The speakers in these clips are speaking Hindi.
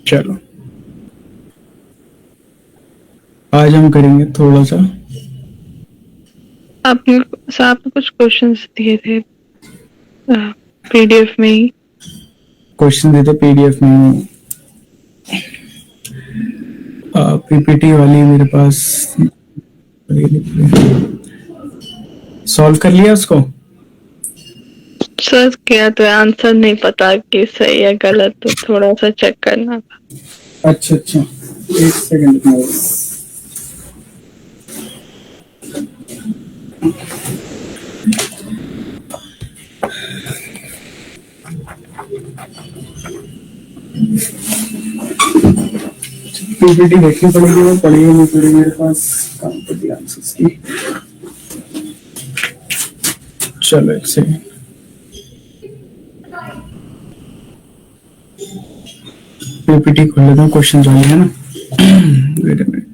चलो आज हम करेंगे थोड़ा सा, आपने कुछ क्वेश्चंस दिए थे पीडीएफ में ही। क्वेश्चन देते पीडीएफ में, पीपीटी वाली मेरे पास सॉल्व कर लिया उसको। सर क्या तो आंसर नहीं पता कि सही है गलत, तो थोड़ा सा चेक करना था। अच्छा एक सेकंड में पीपीटी देखनी पड़ेगी, वो पड़ी नहीं पड़ी मेरे पास काम कर दिया आंसर्स की। चलो एक सेकंड, पीपीटी खोल लेता हूँ, क्वेश्चन वाली है ना। Wait a minute,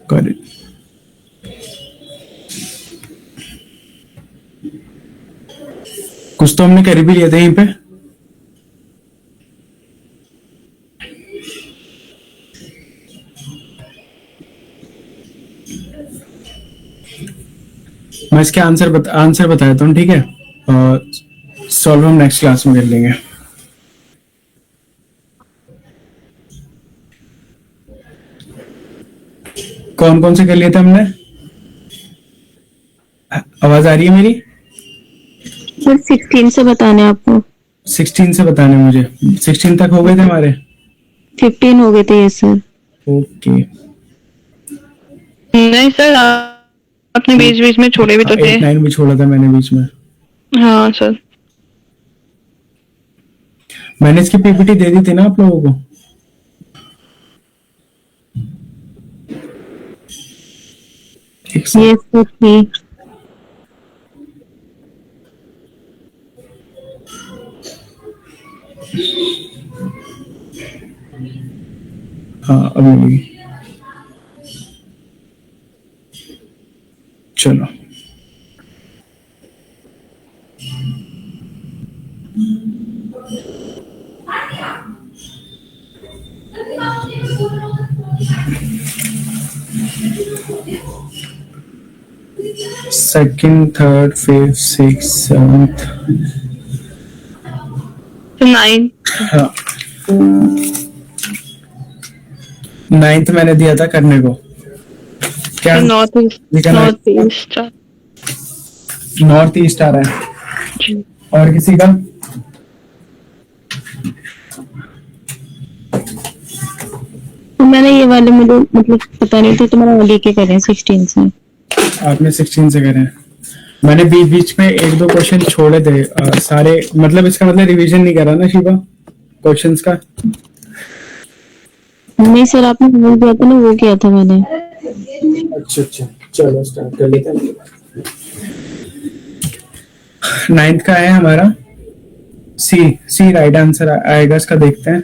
got it। कुछ तो हमने कर भी लिया था यहीं पे। मैं इसके आंसर बताता हूँ, ठीक है, और सॉल्व हम नेक्स्ट क्लास में कर लेंगे। कौन कौन से कर लिए थे हमने? आवाज आ रही है मेरी? सर 16 से बताने आपको। 16 से बताने मुझे। 16 तक हो गए थे हमारे? 15 हो गए थे ये सर। ओके नहीं सर, आपने बीच बीच में छोड़े भी तो थे। 8-9 भी छोड़ा था मैंने बीच में। हाँ सर, मैंने इसकी पीपीटी दे दी थी ना आप लोगों को। यस सर ठीक। हाँ अभी चलो second, third, fifth, six, seventh, 9। हाँ 9th मैंने दिया था करने को। क्या नॉर्थ ईस्ट नॉर्थ ईस्ट आ रहा है? और किसी का? तो मैंने ये वाले मुझे मतलब पता नहीं था, तो मैंने आगे के करे 16 से। आपने 16 से करे हैं। मैंने बीच बीच में 1-2 क्वेश्चन छोड़े थे, सारे मतलब इसका मतलब रिवीजन नहीं करा ना शिवा क्वेश्चंस का? नहीं सर, आपने बोल दिया था ना, वो किया था मैंने। अच्छा चलो स्टार्ट कर लेते हैं। 9th का है हमारा सी राइट आंसर आएगा इसका, देखते हैं।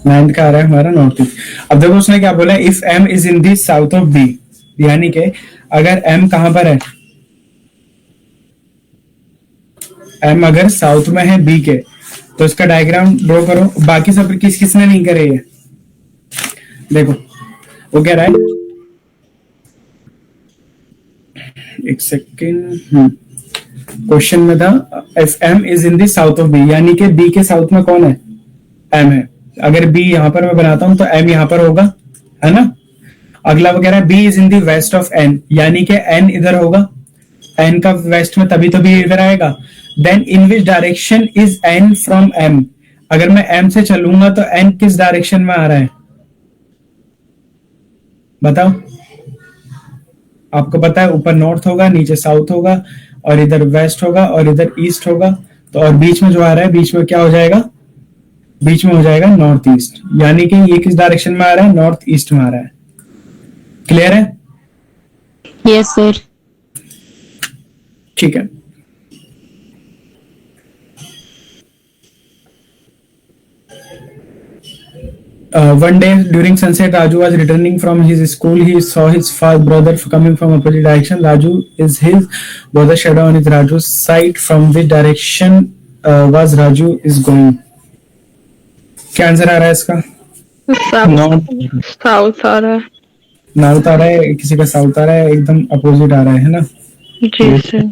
नाइन्थ का आ रहा है हमारा नॉर्थ ईस्ट। अब देखो उसने क्या बोला, if M is in the south of B, यानी कि अगर एम कहां पर है, एम अगर साउथ में है बी के, तो इसका डायग्राम ड्रॉ करो। बाकी सब किसने नहीं करे ये देखो, वो कह रहा है, एक सेकेंड, क्वेश्चन में था if M is in the south of B, यानी कि बी के साउथ में कौन है? एम है। अगर बी यहां पर मैं बनाता हूं तो एम यहां पर होगा, है ना। अगला वो कह रहा है B is in the west of N, यानी कि एन इधर होगा, एन का वेस्ट में तभी तो बी इधर आएगा। Then in which direction is N from M, अगर मैं एम से चलूंगा तो एन किस डायरेक्शन में आ रहा है बताओ। आपको पता है ऊपर नॉर्थ होगा, नीचे साउथ होगा, और इधर वेस्ट होगा, और इधर ईस्ट होगा। तो और बीच में जो आ रहा है, बीच में क्या हो जाएगा? बीच में हो जाएगा नॉर्थ ईस्ट, यानी कि ये किस डायरेक्शन में आ रहा है? नॉर्थ ईस्ट में आ रहा है। क्लियर है? Yes sir. ठीक है। One day during sunset, Raju was returning from his school. He saw his brother coming from opposite direction. Raju is his brother shadow on his Raju's side. From which direction was Raju is going? क्या आंसर आ रहा है इसका? साउथ आ रहा है। नॉर्थ आ रहा है, किसी का साउथ आ रहा है, एकदम अपोजिट आ रहा है ना? जी सर।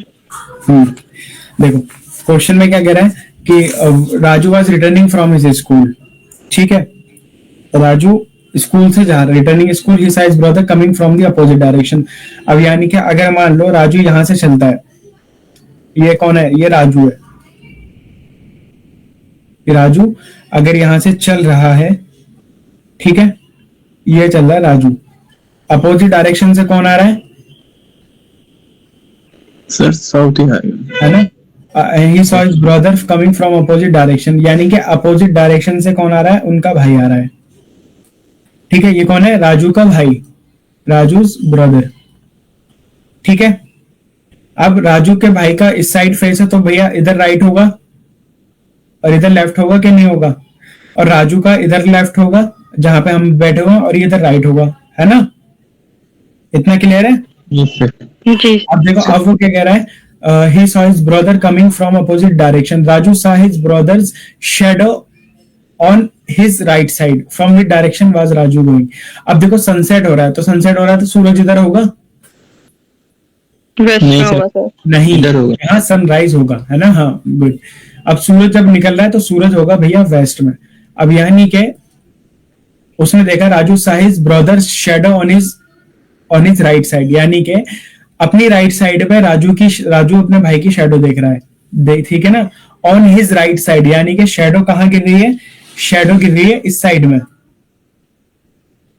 देखो क्वेश्चन में क्या कह रहा है कि Raju was returning from his school. ठीक है, राजू स्कूल से जा रहा, returning school, he size brother coming from the opposite direction. अब यानी कि अगर मान लो राजू यहां से चलता है, ये कौन है? ये राजू है। ये राजू अगर यहां से चल रहा है, ठीक है, ये चल रहा है राजू, अपोजिट डायरेक्शन से कौन आ रहा है? सर साउथ ही आएगा, है ना? He saw his brother coming from opposite direction, यानी कि अपोजिट डायरेक्शन से कौन आ रहा है? उनका भाई आ रहा है। ठीक है, ये कौन है? राजू का भाई, राजू's ब्रदर। ठीक है, अब राजू के भाई का इस साइड फेस है तो भैया इधर राइट होगा और इधर लेफ्ट होगा कि नहीं होगा? और राजू का इधर लेफ्ट होगा जहां पे हम बैठे हुए हैं, और ये इधर राइट होगा, है ना? इतना क्लियर है? जी। अब देखो अब वो क्या कह रहा है? He saw his brother coming from opposite direction. Raju saw his brother's shadow on his right side. From which direction was Raju going? अब देखो सनसेट हो रहा है, तो सनसेट हो रहा है तो सूरज इधर होगा? वेस्ट नहीं में सर। होगा सर। नहीं, इधर होगा। यहाँ सनराइज होगा, है ना? हाँ गुड। अब सूरज जब निकल रहा है तो सूरज होगा भैया वेस्ट में। अब यानी के उसने देखा Raju saw his brother's shadow on his right side, यानी के अपनी राइट साइड पे राजू अपने भाई की शैडो देख रहा है, ठीक है ना? ऑन हिज राइट साइड, यानी कि शैडो कहां गिर रही है? शैडो गिर रही है इस साइड में,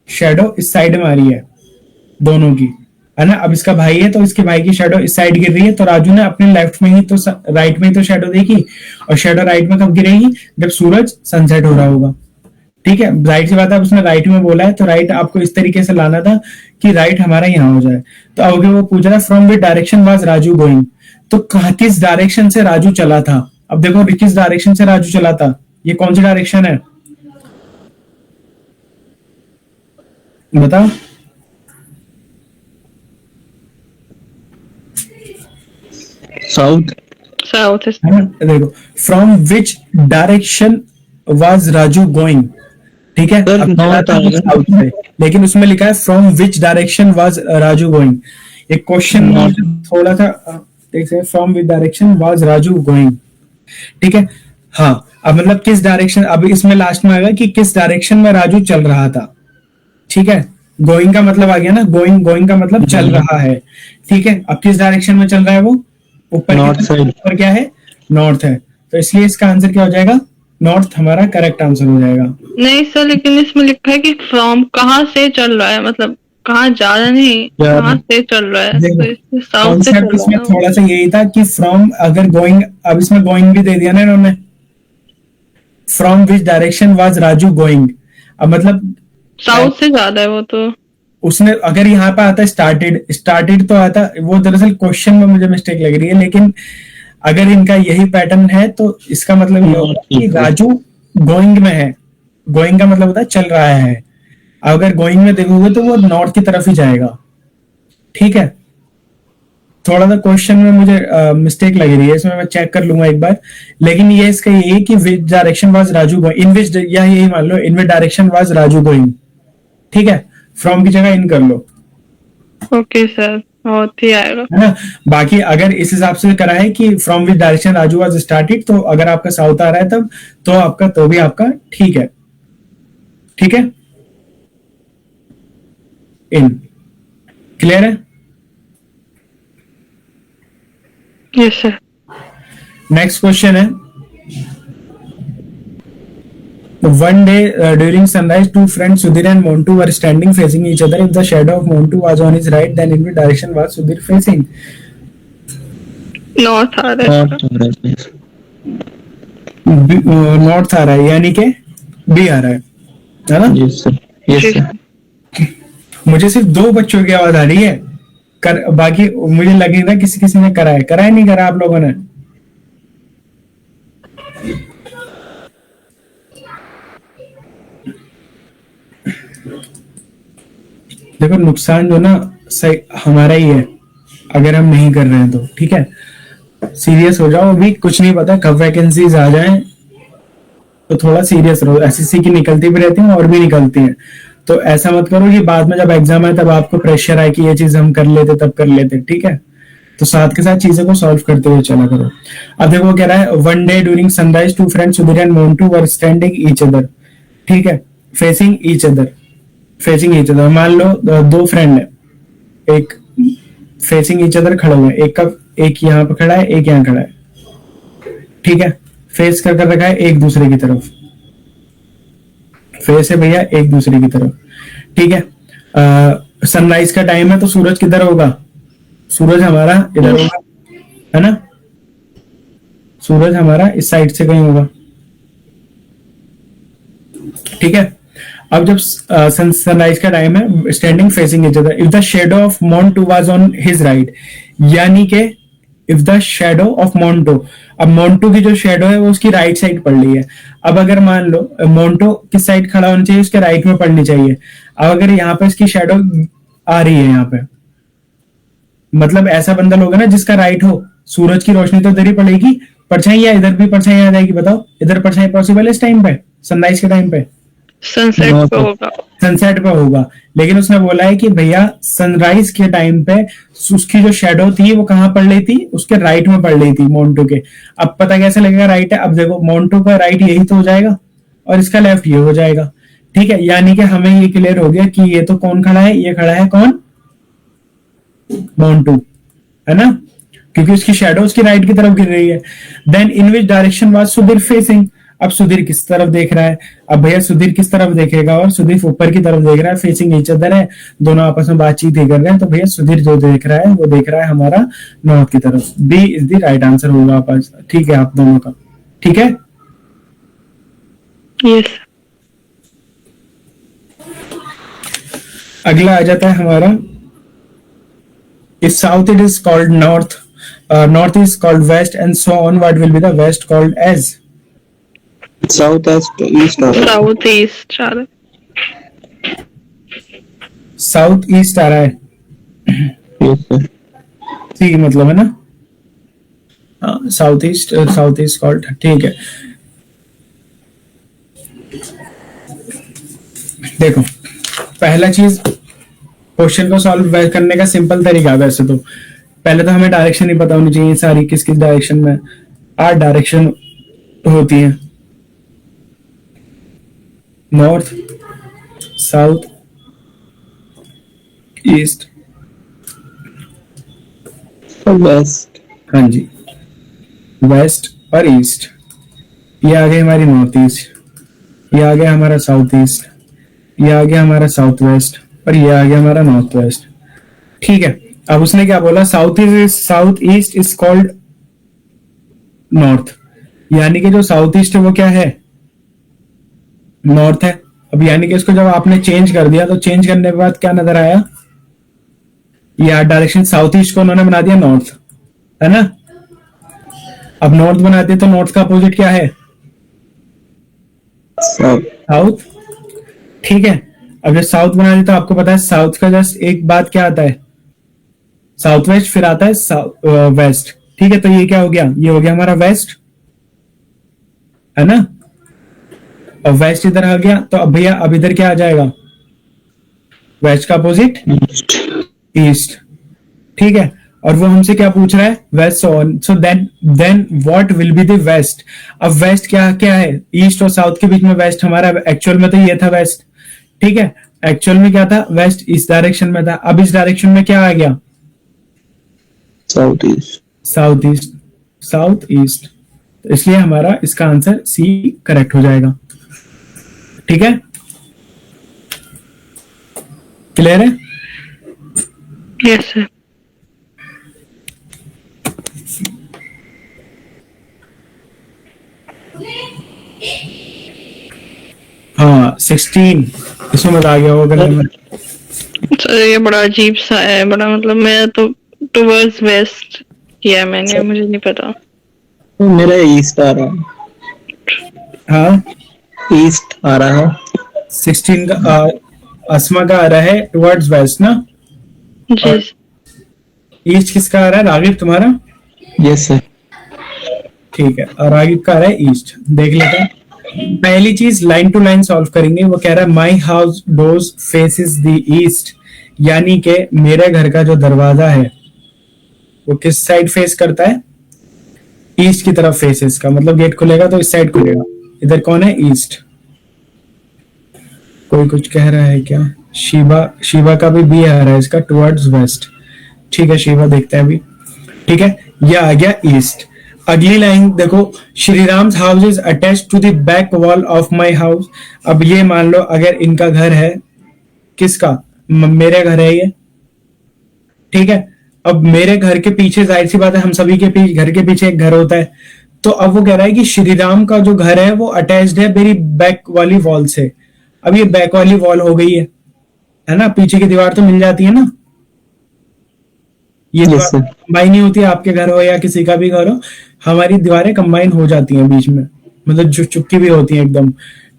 शैडो इस साइड में आ रही है दोनों की, है ना? अब इसका भाई है तो इसके भाई की शैडो इस साइड गिर रही है, तो राजू ने अपने लेफ्ट में ही तो राइट में ही तो शैडो देखी, और शैडो राइट में कब गिरेगी? जब सूरज सनसेट हो रहा होगा। ठीक है, राइट सी बात है। अब उसने राइट में बोला है तो राइट आपको इस तरीके से लाना था कि राइट हमारा यहाँ हो जाए। तो अब वो पूछ रहा है from which direction was Raju going, तो किस डायरेक्शन से राजू चला था? अब देखो किस डायरेक्शन से राजू चला था, ये कौन सी डायरेक्शन है बताओ? साउथ। साउथ है ना? देखो from which direction was Raju going, ठीक है? सर, अब चला था north साउथ से, लेकिन उसमें लिखा है from which direction was Raju going. एक क्वेश्चन थोड़ा सा देख सकते, from which direction was Raju going, ठीक है? हाँ, अब मतलब किस डायरेक्शन, अब इसमें लास्ट में आएगा कि किस डायरेक्शन में राजू चल रहा था। ठीक है, गोइंग का मतलब आ गया ना, गोइंग का मतलब चल रहा है। ठीक है, अब किस डायरेक्शन में चल रहा है वो? ऊपर नॉर्थ साइड। ऊपर क्या है? नॉर्थ है, तो इसलिए इसका आंसर क्या हो जाएगा? नॉर्थ हमारा करेक्ट आंसर हो जाएगा। नहीं सर, लेकिन इसमें लिखा है कि फ्रॉम कहाँ से चल रहा है, मतलब कहाँ जा रहा नहीं, कहाँ से चल रहा है, तो इसमें साउथ से चल कॉन्सेप्ट इसमें रहा है। थोड़ा सा यही था कि फ्रॉम अगर गोइंग, अब इसमें गोइंग भी दे दिया ना इन्होंने, from which direction was Raju going, अब मतलब साउथ से ज्यादा है वो तो। उसने अगर यहाँ पे आता स्टार्टेड तो आता, वो दरअसल क्वेश्चन में मुझे मिस्टेक लग रही है, लेकिन अगर इनका यही पैटर्न है तो इसका मतलब ये होगा कि राजू गोइंग में है। गोइंग का मतलब होता है चल रहा है, अगर गोइंग में देखोगे तो वो नॉर्थ की तरफ ही जाएगा। ठीक है, थोड़ा सा क्वेश्चन में मुझे मिस्टेक लग रही है, इसमें मैं चेक कर लूंगा एक बार, लेकिन ये इसका यही है कि which direction was Raju going, in which, या यही मान लो in which direction was Raju going. ठीक है, फ्रॉम की जगह इन कर लो। ओके सर, बहुत ही आएगा, है ना? बाकी अगर इस हिसाब से करा है कि from which direction Raju was started, तो अगर आपका साउथ आ रहा है तब तो आपका तो भी आपका ठीक है। ठीक है, इन क्लियर है? Yes sir. नेक्स्ट क्वेश्चन है, one day during sunrise, two friends Sudhir and Montu were standing facing each other. If the shadow of Montu was on his right, then in which direction was Sudhir facing? North आ रहा है सर। नॉर्थ आ रहा है, यानी कि बी आ रहा है ना? Yes sir, yes sir. मुझे सिर्फ दो बच्चों की आवाज आ रही है, कर, बाकी मुझे लगे ना किसी किसी ने करा है नहीं करा आप लोगों ने? देखो नुकसान जो ना सही हमारा ही है अगर हम नहीं कर रहे हैं तो, ठीक है? सीरियस हो जाओ, अभी कुछ नहीं पता कब वैकेंसीज आ जाएं, तो थोड़ा सीरियस रहो। एसएससी की निकलती भी रहती हैं और भी निकलती हैं, तो ऐसा मत करो कि बाद में जब एग्जाम आए तब आपको प्रेशर आए कि ये चीज हम कर लेते तब कर लेते, ठीक है? तो साथ के साथ चीजों को सॉल्व करते हुए चला करो। अब देखो कह रहा है one day during sunrise two friends Sudhir and Montu were standing each other, ठीक है? Facing each other, facing each other. मान लो दो फ्रेंड है, एक फेसिंग ईच अदर खड़े हुए, एक यहाँ पे खड़ा है, एक यहाँ खड़ा है, ठीक है? फेस कर कर रखा है एक दूसरे की तरफ, फेस है भैया एक दूसरे की तरफ, ठीक है? सनराइज का टाइम है तो सूरज किधर होगा? सूरज हमारा इधर होगा, है ना? सूरज हमारा इस साइड से कहीं होगा, ठीक है? अब जब सनराइज का टाइम है, standing facing each other, if the shadow of Montu was on his right, यानी के if the shadow of Monte, अब मोंटो की जो शेडो है वो उसकी राइट साइड पड़ रही है। अब अगर मान लो मोंटो किस साइड खड़ा होना चाहिए? उसके राइट में पड़नी चाहिए। अब अगर यहाँ पे इसकी शेडो आ रही है यहाँ पे, मतलब ऐसा बंदा होगा ना जिसका राइट हो, सूरज की रोशनी तो इधर ही पड़ेगी, परछाई या इधर भी परछाई आ जाएगी? बताओ इधर परछाई पॉसिबल है इस टाइम पे, सनराइज के टाइम पे? सनसेट पे होगा। सनसेट पे होगा, लेकिन उसने बोला है कि भैया सनराइज के टाइम पे उसकी जो शेडो थी वो कहाँ पड़ रही थी? उसके राइट में पड़ रही थी मोंटू के। अब पता कैसे लगेगा राइट है? अब देखो मोंटू का राइट यही तो हो जाएगा और इसका लेफ्ट ये हो जाएगा, ठीक है? यानी कि हमें ये क्लियर हो गया कि ये तो कौन खड़ा है? ये खड़ा है कौन? मोंटू, है ना? क्योंकि उसकी शेडो उसकी राइट की तरफ गिर रही है। Then in which direction was Sudhir facing? अब सुधीर किस तरफ देख रहा है? अब भैया सुधीर किस तरफ देखेगा? और सुधीर ऊपर की तरफ देख रहा है, फेसिंग ईच अदर है, दोनों आपस में बातचीत ही कर रहे हैं, तो भैया सुधीर जो देख रहा है वो देख रहा है हमारा नॉर्थ की तरफ। B is the right answer होगा आपस, ठीक है? आप दोनों का, ठीक है? यस। अगला आ जाता है हमारा, इस south it is called north, north is called west and so on, what will be the west called as? South east south east आ रहा है। साउथ ईस्ट आ रहा है, ठीक मतलब है ना? साउथ ईस्ट कॉल्ड, ठीक है? देखो पहला चीज क्वेश्चन को सॉल्व करने का सिंपल तरीका है। वैसे तो पहले तो हमें डायरेक्शन ही पता होनी चाहिए सारी, किस किस डायरेक्शन में 8 डायरेक्शन होती हैं, नॉर्थ, साउथ, ईस्ट, वेस्ट। हाँ जी, वेस्ट और ईस्ट। ये आ गई हमारी नॉर्थ ईस्ट, ये आ गया हमारा साउथ ईस्ट, ये आ गया हमारा साउथ वेस्ट, और ये आ गया हमारा नॉर्थ वेस्ट, ठीक है? अब उसने क्या बोला? South east is called north, यानी कि जो साउथ ईस्ट है वो क्या है? नॉर्थ है। अब यानी कि इसको जब आपने चेंज कर दिया तो चेंज करने के बाद क्या नजर आया? ये डायरेक्शन साउथ ईस्ट को उन्होंने बना दिया नॉर्थ, है ना? अब नॉर्थ बना दिया तो नॉर्थ का अपोजिट क्या है? साउथ, ठीक है? अब जब साउथ बना दिया तो आपको पता है साउथ का जस्ट एक बात क्या आता है? साउथ वेस्ट, फिर आता है वेस्ट, ठीक है? तो ये क्या हो गया? ये हो गया हमारा वेस्ट, है ना? अब वेस्ट इधर आ गया, तो अब भैया अब इधर क्या आ जाएगा? वेस्ट का अपोजिट ईस्ट, ठीक है? और वो हमसे क्या पूछ रहा है? West on, so then what will be the west? अब वेस्ट क्या क्या है? ईस्ट और साउथ के बीच में वेस्ट हमारा एक्चुअल में तो ये था वेस्ट, ठीक है? एक्चुअल में क्या था? वेस्ट इस डायरेक्शन में था। अब इस डायरेक्शन में क्या आ गया? South east, south east, south east. तो इसलिए हमारा इसका आंसर सी करेक्ट हो जाएगा, ठीक है? क्लियर है? Yes sir. हाँ 16 इसमें बता गया होगा। सर ये बड़ा अजीब सा है, बड़ा मतलब मैं तो टुवर्ड्स वेस्ट किया मैंने, मुझे नहीं पता। तो मेरा ईस्ट आ रहा हाँ है, ईस्ट आ रहा है। 16 का अस्मा का आ रहा है टुवर्ड्स वेस्ट ना, जी और ईस्ट किसका आ रहा है? रागिब तुम्हारा? Yes sir. ठीक है, और रागिब का आ रहा है ईस्ट। देख लेते हैं। पहली चीज लाइन टू लाइन सॉल्व करेंगे। वो कह रहा है my house doors faces the east, यानी कि मेरे घर का जो दरवाजा है वो किस साइड फेस करता है? ईस्ट की तरफ फेसेस का मतलब गेट खुलेगा तो इस साइड खुलेगा। इधर कौन है? ईस्ट। कोई कुछ कह रहा है क्या? शिवा का भी बी आ रहा है इसका, टुवर्ड्स वेस्ट। ठीक है शिवा, देखते हैं अभी। ठीक है, यह आ गया ईस्ट। अगली लाइन देखो, Shri Ram house is attach to the back wall of my house. अब ये मान लो अगर इनका घर है, किसका? मेरे घर है ये, ठीक है। अब मेरे घर के पीछे, जाहिर सी बात है हम सभी के घर के पीछे एक घर होता है, तो अब वो कह रहा है कि श्री राम का जो घर है वो अटैच्ड है मेरी बैक वाली वॉल से। अब ये बैक वाली वॉल हो गई है ना, पीछे की दीवार तो मिल जाती है ना, ये Yes, दीवार sir. कंबाइन नहीं होती है, आपके घर हो या किसी का भी घर हो, हमारी दीवारें कंबाइन हो जाती हैं बीच में, मतलब जो चुपकी भी होती है एकदम।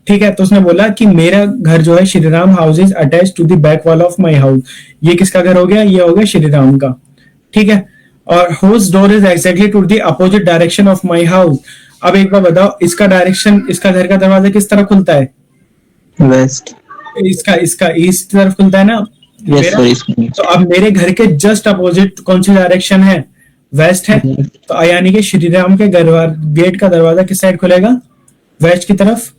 ठीक है, तो उसने बोला कि मेरा घर जो है Shri Ram house is attach to the back wall of my house. ये किसका घर हो गया? ये हो गया श्री राम का। ठीक है, और host door is exactly to the opposite direction of my house. अब एक बार बताओ, इसका डायरेक्शन, इसका घर का दरवाजा किस तरफ खुलता है? वेस्ट। इसका ईस्ट तरफ खुलता है ना। यस मेरा- सर। तो अब मेरे घर के जस्ट अपोजिट कौन सी डायरेक्शन है? वेस्ट है। तो यानी कि श्री राम के गेट का दरवाजा किस साइड खुलेगा? वेस्ट की तरफ,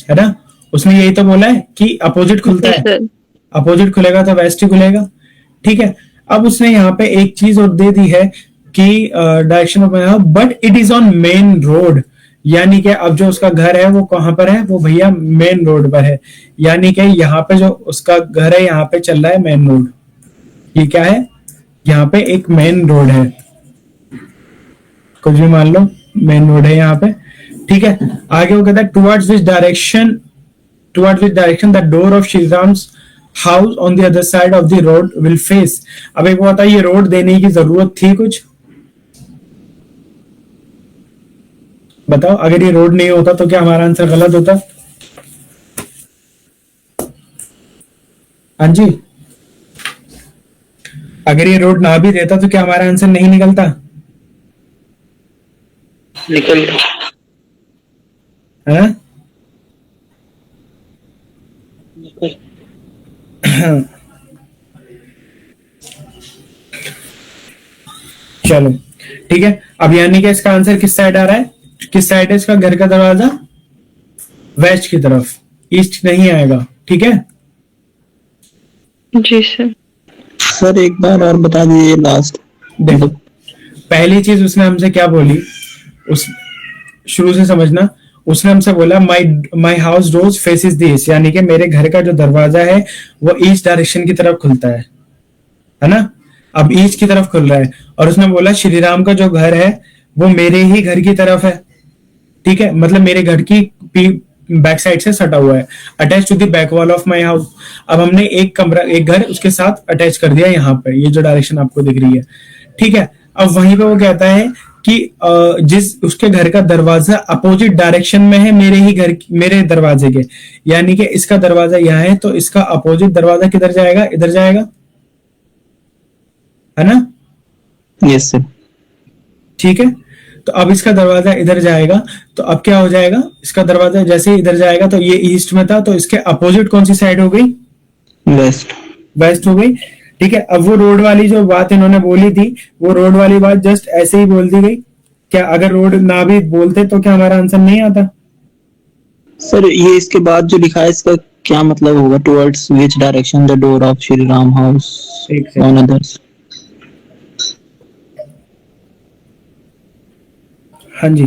है ना। उसने यही तो बोला है कि अपोजिट खुलता है, सर। अपोजिट खुलेगा तो वेस्ट ही खुलेगा। ठीक है, अब उसने यहाँ पे एक चीज और दे दी है कि direction of, but it is on main road. यानी कि अब जो उसका घर है वो कहां पर है? वो भैया मेन रोड पर है। यानी कि यहाँ पे जो उसका घर है यहाँ पे चल रहा है मेन रोड। ये क्या है? यहाँ पे एक मेन रोड है, कुछ भी मान लो, मेन रोड है यहाँ पे। ठीक है, आगे वो कहता है towards which direction the door of Shri Ram's house on the other side of the road will face. अब एक बात है, ये रोड देने की जरूरत थी कुछ? बताओ, अगर ये रोड नहीं होता तो क्या हमारा आंसर गलत होता? हाँ जी, अगर ये रोड ना भी देता तो क्या हमारा आंसर नहीं निकलता? निकल है? चलो ठीक है, अब यानी कि इसका आंसर किस साइड आ रहा है? किस साइड है इसका घर का दरवाजा? वेस्ट की तरफ, ईस्ट नहीं आएगा। ठीक है, जी सर। सर एक बार और बता दीजिए लास्ट। देखो पहली चीज उसने हमसे क्या बोली, उस शुरू से समझना। उसने हमसे बोला my house doors faces the east, यानी कि मेरे घर का जो दरवाजा है वो ईस्ट डायरेक्शन की तरफ खुलता है ना। अब ईस्ट की तरफ खुल रहा है, और उसने बोला श्री राम का जो घर है वो मेरे ही घर की तरफ है। ठीक है, मतलब मेरे घर की बैक साइड से सटा हुआ है, attach to the back wall of my house. अब हमने एक कमरा, एक घर उसके साथ अटैच कर दिया यहाँ पे, ये जो डायरेक्शन आपको दिख रही है। ठीक है, अब वहीं पे वो कहता है कि जिस उसके घर का दरवाजा अपोजिट डायरेक्शन में है मेरे दरवाजे के, यानी कि इसका दरवाजा यहाँ है तो इसका अपोजिट दरवाजा किधर जाएगा? इधर जाएगा, है ना। Yes sir. ठीक है, तो अब इसका दरवाजा इधर जाएगा, तो अब क्या हो जाएगा? इसका दरवाजा जैसे ही इधर जाएगा तो ये ईस्ट में था, तो इसके अपोजिट कौन सी साइड हो गई? वेस्ट। वेस्ट हो गई। ठीक है, अब वो रोड वाली जो बात इन्होंने बोली थी, वो रोड वाली बात जस्ट ऐसे ही बोल दी गई क्या? अगर रोड ना भी बोलते तो क्या हमारा आंसर नहीं आता? सर ये इसके बाद जो लिखा है इसका क्या मतलब होगा? Towards which direction the door of Shri Ram house on others. हाँ जी,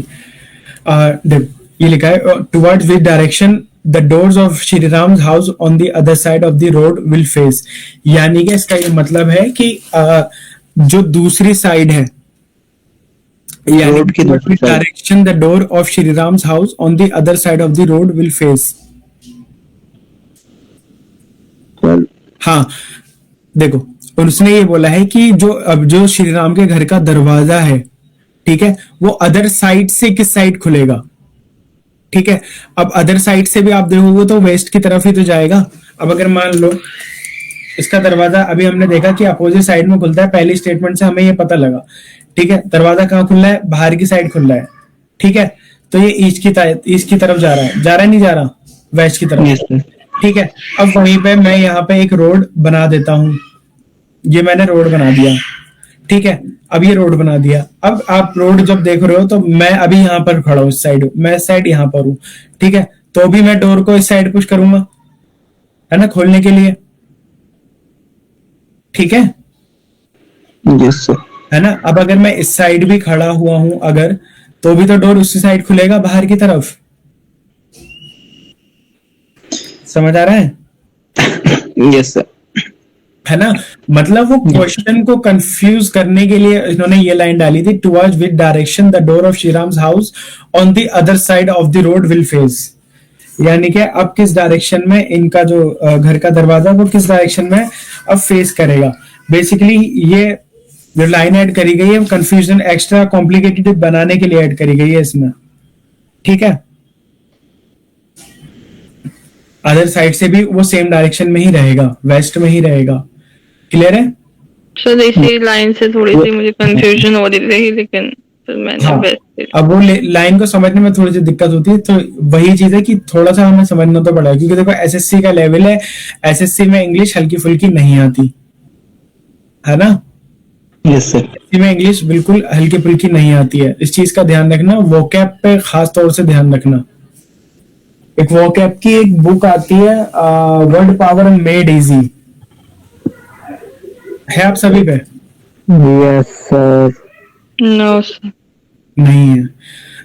ये लिखा है towards which direction the doors of Shri Ram house on the other side of the road will face. यानी कि इसका ये मतलब है कि जो दूसरी साइड है, रोड की दूसरी side, direction the door of Shri Ram house on the other side of the road will face. हाँ देखो, उसने ये बोला है कि जो अब जो श्री राम के घर का दरवाजा है, ठीक है, वो अदर साइड से किस साइड खुलेगा, ठीक है। अब अदर साइड से भी आप देखोगे तो वेस्ट की तरफ ही तो जाएगा। अब अगर मान लो इसका दरवाजा अभी हमने देखा कि अपोजिट साइड में खुलता है, पहली स्टेटमेंट से हमें ये पता लगा, ठीक है। दरवाजा कहाँ खुल रहा है, बाहर की साइड खुल रहा है, ठीक है। तो ये ईस्ट की तरफ जा रहा है नहीं जा रहा, वेस्ट की तरफ, यस सर। ठीक है। अब वहीं पे मैं यहाँ पे एक रोड बना देता हूँ, ये मैंने रोड बना दिया, ठीक है। अब ये रोड बना दिया, अब आप रोड जब देख रहे हो तो मैं अभी यहाँ पर खड़ा हूँ, इस साइड, मैं इस साइड यहाँ पर हूँ, ठीक है। तो भी मैं डोर को इस साइड पुश करूंगा, है ना, खोलने के लिए, ठीक है, यस सर। है ना। अब अगर मैं इस साइड भी खड़ा हुआ हूं अगर, तो भी तो डोर उसी साइड खुलेगा, बाहर की तरफ। समझ आ रहा है? Yes sir. है ना। मतलब वो क्वेश्चन को कंफ्यूज करने के लिए इन्होंने ये लाइन डाली थी, towards which direction the door of Shriram's house on the other side of the road will face. यानी कि अब किस डायरेक्शन में इनका जो घर का दरवाजा वो किस डायरेक्शन में अब फेस करेगा। बेसिकली ये जो लाइन ऐड करी गई है कंफ्यूजन एक्स्ट्रा कॉम्प्लिकेटेड बनाने के लिए ऐड करी गई है इसमें, ठीक है। अदर साइड से भी वो सेम डायरेक्शन में ही रहेगा, वेस्ट में ही रहेगा। क्लियर है? सर इसी लाइन से थोड़ी सी मुझे कंफ्यूजन हो रही थी, लेकिन फिर मैंने हाँ, बेस्ट अब वो लाइन को समझने में थोड़ी सी दिक्कत होती है, तो वही चीज है कि थोड़ा सा हमें समझना तो पड़ेगा, क्योंकि देखो एसएससी का लेवल है, एसएससी में इंग्लिश हल्की फुल्की नहीं आती, है ना। Yes sir. एसएससी में इंग्लिश बिल्कुल हल्की फुल्की नहीं आती है, इस चीज का ध्यान रखना, वोकैब पे खास तौर से ध्यान रखना। एक वोकैब की एक बुक आती है, वर्ड पावर मेड इजी, है आप सभी पे? Yes sir. No sir. नहीं है।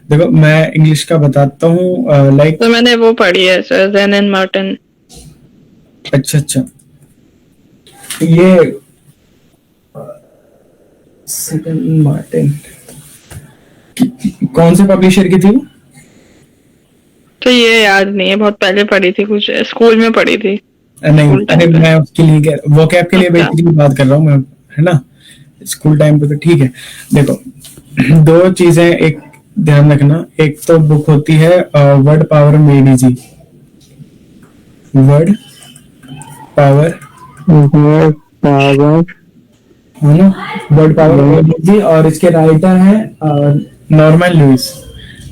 देखो मैं इंग्लिश का बताता हूँ, लाइक तो मैंने वो पढ़ी है सर, ज़ेन एंड मार्टिन। अच्छा अच्छा, ये सेकंड मार्टिन कौन से पब्लिशर की थी वो? तो ये याद नहीं है, बहुत पहले पढ़ी थी, कुछ स्कूल में पढ़ी थी। नहीं, स्कूल अरे टाइम पे। मैं उसके लिए कह वोकैब के लिए अच्छा। बेसिकली बात कर रहा हूँ मैं, है ना। स्कूल टाइम पे तो ठीक है। देखो दो चीजें एक ध्यान रखना, एक तो बुक होती है word power made easy, word power है ना, वर्ड पावर मेड इजी, और इसके राइटर हैं Norman Lewis.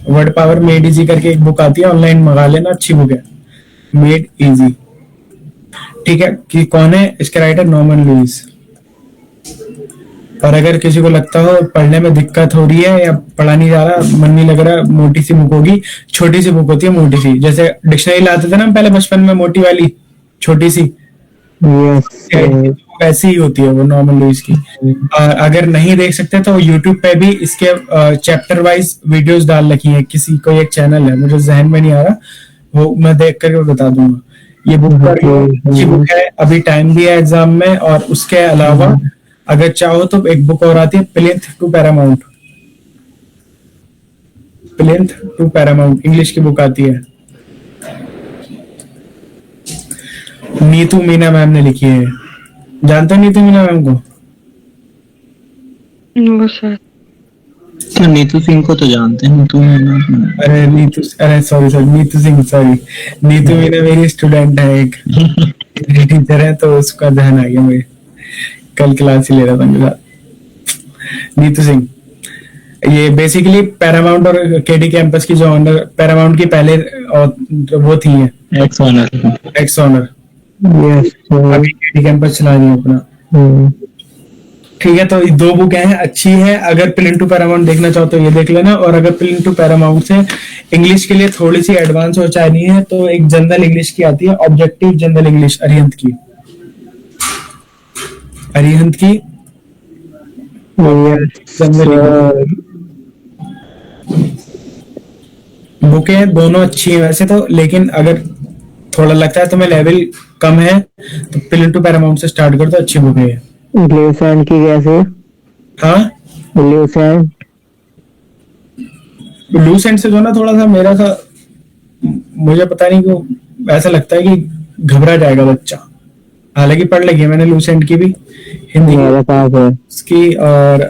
Word power made easy करके एक बुक आती है, ऑनलाइन मंगा लेना, अच्छी बुक है, मेड इजी, ठीक है। कि कौन है इसके राइटर? Norman Louis. और अगर किसी को लगता हो पढ़ने में दिक्कत हो रही है या पढ़ा नहीं जा रहा, मन नहीं लग रहा, मोटी सी बुक होगी, छोटी सी बुक होती है, मोटी सी, जैसे डिक्शनरी लाते थे ना हम पहले बचपन में, मोटी वाली छोटी सी, वैसी ही होती है वो नॉर्मल लुइस की। और अगर नहीं देख सकते तो यूट्यूब पे भी इसके चैप्टर वाइज वीडियोस डाल रखी है, किसी कोई एक चैनल है, मुझे जहन में नहीं आ रहा, वो मैं देख करके बता दूंगा। ये बुक अच्छी बुक है, अभी टाइम भी है एग्जाम में। और उसके अलावा अगर चाहो तो एक बुक और आती है, plinth to paramount, plinth to paramount English की बुक आती है, नीतू मीना मैम ने लिखी है। जानते हो नीतू मीना मैम को? वो सर क्या नीतू सिंह को तो जानते हैं तुम? अरे नीतू, अरे सॉरी नीतू सिंह, सॉरी। नीतू मीना मेरी स्टूडेंट है, एक टीचर है, तो उसका ध्यान आ गया मुझे, कल क्लास ही ले रहा था मेरे साथ। नीतू सिंह ये बेसिकली पैरामाउंट और केडी कैंपस की जो ऑनर, पैरामाउंट की पहले वो थी है, एक्स ऑनर। अभी केडी कैंपस चला रही है अपना, ठीक है। तो ये दो बुक हैं, अच्छी है। अगर प्लिंथ टू पैरामाउंट देखना चाहो तो ये देख लेना, और अगर प्लिंथ टू पैरामाउंट से इंग्लिश के लिए थोड़ी सी एडवांस हो चाहिए है तो एक जनरल इंग्लिश की आती है, ऑब्जेक्टिव जनरल इंग्लिश, अरिहंत की, अरिहंत की जनरल बुकें दोनों अच्छी है वैसे तो, लेकिन अगर थोड़ा लगता है तुम्हें लेवल कम है तो प्लिंथ टू पैरामाउंट से स्टार्ट कर दो, अच्छी बुक है। ल्यूसेंट की कैसे? हाँ, लूसेंट से जो ना थोड़ा सा मेरा था, मुझे पता नहीं क्यों ऐसा लगता है कि घबरा जाएगा बच्चा, हालांकि पढ़ लगी है मैंने लूसेंट की भी, हिंदी मेरे पास है। की, और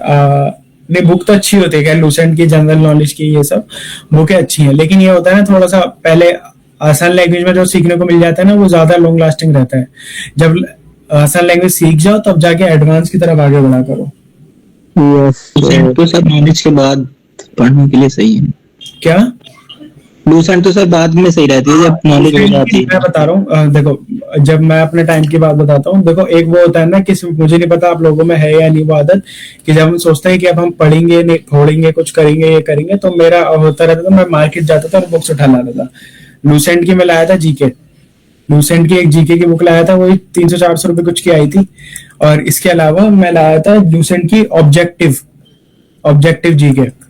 नहीं बुक तो अच्छी होती है, क्या लूसेंट की जनरल नॉलेज की ये सब बुकें अच्छी हैं, लेकिन ये होता है ना थोड़ा सा पहले आसान लैंग्वेज में जो सीखने को मिल जाता है ना वो ज्यादा लॉन्ग लास्टिंग रहता है। जब आसान लैंग्वेज सीख जाओ तब जाके एडवांस की तरफ आगे बढ़ा करो। यस लूसेंट तो सर नॉलेज के बाद पढ़ने के लिए सही है। क्या लूसेंट तो सर बाद में सही रहती है जब नॉलेज हो जाती मैं है। बता रहा हूँ, देखो जब मैं अपने टाइम की बात बताता हूँ, देखो एक वो होता है ना कि मुझे नहीं पता आप लोगों में है या नहीं वो आदत कि जब हम सोचते हैं कि अब हम पढ़ेंगे नहीं फोड़ेंगे कुछ करेंगे ये करेंगे, तो मेरा होता रहता था मैं मार्केट जाता था और बुक्स उठा लाता था। लूसेंट की मैं लाया था जीके, लूसेंट की एक जीके की बुक लाया था, वही 300-400 रुपए कुछ की आई थी। और इसके अलावा मैं लाया था लूसेंट की objective GK.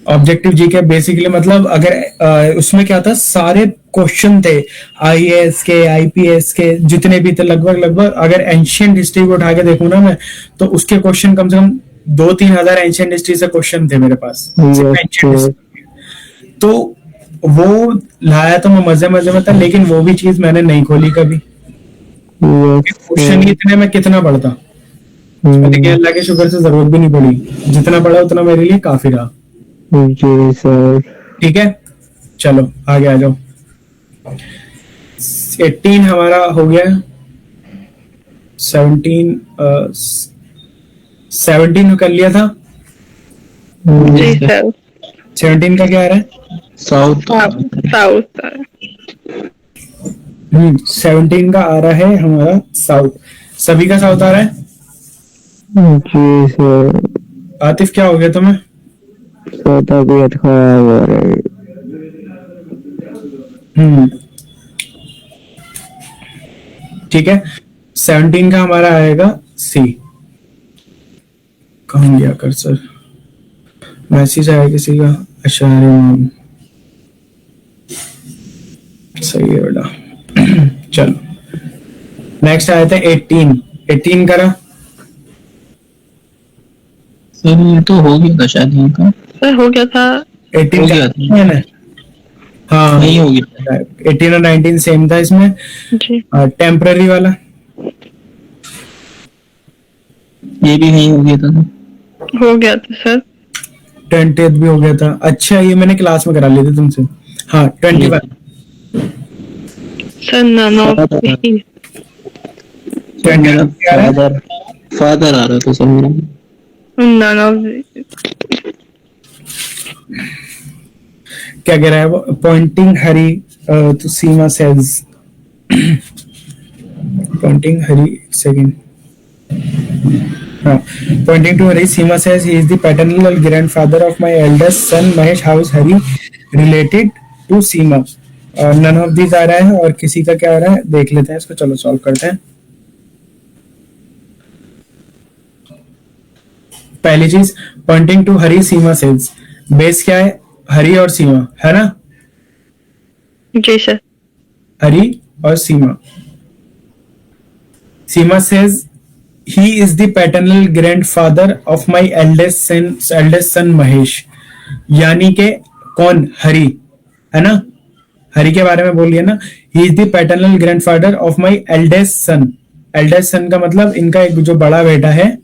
Objective GK basically मतलब अगर उसमें क्या था, सारे क्वेश्चन थे आईएएस के आईपीएस के जितने भी थे लगभग अगर एंशियंट हिस्ट्री को उठा के देखूं ना मैं, तो उसके क्वेश्चन कम से कम 2-3 हजार एंशियंट हिस्ट्री से क्वेश्चन थे मेरे पास। तो वो लाया तो मैं मजे में था, लेकिन वो भी चीज मैंने नहीं खोली कभी। क्वेश्चन ही इतने में कितना पढ़ता, लेकिन अल्लाह के शुक्र से जरूरत भी नहीं पड़ी, जितना पढ़ा उतना मेरे लिए काफी रहा। जी सर। ठीक है चलो आगे आ जाओ। 18 हमारा हो गया, 17 कर लिया था। जी सर। 17 का क्या आ रहा है? साउथ। साउथ। 17 का आ रहा है हमारा साउथ। सभी का साउथ आ रहा है? जी सर। आतिफ क्या हो गया तुम्हें? तबीयत खराब हो रही। ठीक है 17 का हमारा आएगा सी। कहाँ गया कर्सर? मैसेज आया किसी का? अशारे सही है बेटा। चलो नेक्स्ट आया था 18 करा। सर ये तो हो गया था शायद यहाँ का। सर हो गया था। 18 हो गया था। है ना? हाँ नहीं हो गया। 18 और 19 सेम था इसमें। जी टेम्पररी वाला ये भी नहीं हो गया था। हो गया था सर। 20th भी हो गया था। अच्छा ये मैंने क्लास में करा ली थी तुमसे। हाँ 21 सर नन ऑफ मेरा फादर आ रहा था सर मेरा। नन ऑफ क्या कह रहा है वो? पॉइंटिंग हरी तो सीमा सेज पॉइंटिंग हरी सेकंड। हाँ pointing to Hari, Seema says he is the paternal grandfather of my eldest son Mahesh. How is Hari related to Seema? None of these आ रहा है और किसी का क्या आ रहा है देख लेते हैं इसको। चलो सॉल्व करते हैं। पहली चीज pointing to Hari, Seema says base क्या है? हरी और सीमा है ना? जी सर। हरी और सीमा। सीमा says he is the paternal grandfather of my eldest son Mahesh। यानी के कौन? हरी है ना? हरी के बारे में बोलिए ना। he is the paternal grandfather of my eldest son। eldest son का मतलब इनका एक जो बड़ा बेटा है,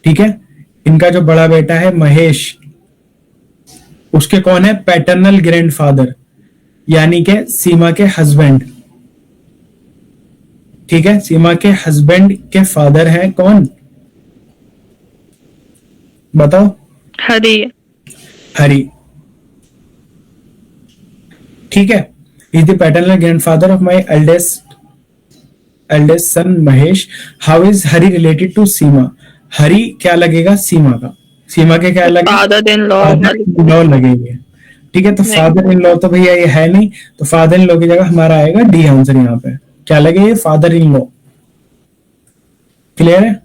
ठीक है, इनका जो बड़ा बेटा है महेश, उसके कौन है? पैटर्नल ग्रैंडफादर, यानी के सीमा के हस्बैंड। ठीक है सीमा के हस्बैंड के फादर हैं कौन? बताओ। हरी। हरी। ठीक है is the paternal grandfather of my eldest son Mahesh. How is Hari related to Seema? Hari क्या लगेगा? सीमा का। सीमा के क्या लगेगा? फादर इन लॉ लगेंगे। ठीक है तो फादर इन लॉ तो भैया ये है नहीं, तो फादर इन लॉ की जगह हमारा आएगा डी आंसर। यहाँ पे क्या लगे? ये फादर इन लॉ। क्लियर है?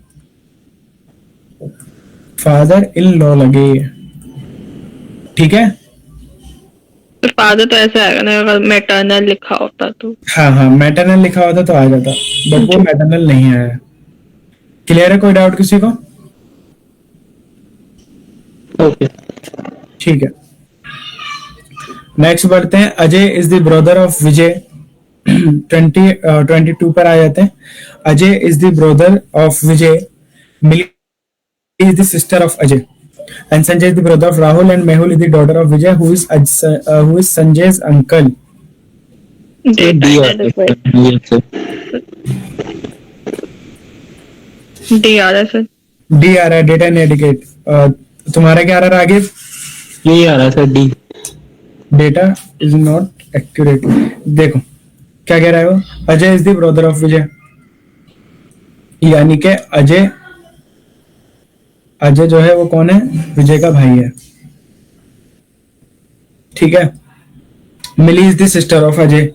फादर इन लॉ लगे। ठीक है तो फादर तो ऐसे आएगा ना अगर मैटरनल लिखा होता तो। हाँ मैटरनल लिखा होता तो आ जाता, बट वो मैटरनल नहीं आया। क्लियर है? कोई डाउट किसी को? ओके ठीक है नेक्स्ट बढ़ते हैं। Ajay is the brother of Vijay. 22 पर आ जाते हैं. Ajay is the brother of Vijay, Mili is the sister of Ajay, and Sanjay is the brother of Rahul, and Mehul is the daughter of Vijay, who is Sanjay's uncle. Data D inadequate. yes sir. D आ रहा है सर. D आ रहा है, डेटा इनएडिक्वेट. तुम्हारा क्या आ रहा है आगे? यही आ रहा sir D. Data is not accurate. देखो क्या कह रहा है वो. Ajay is the brother of Vijay, यानी कि अजय जो है वो कौन है? विजय का भाई है. ठीक है. Mili is the sister of Ajay.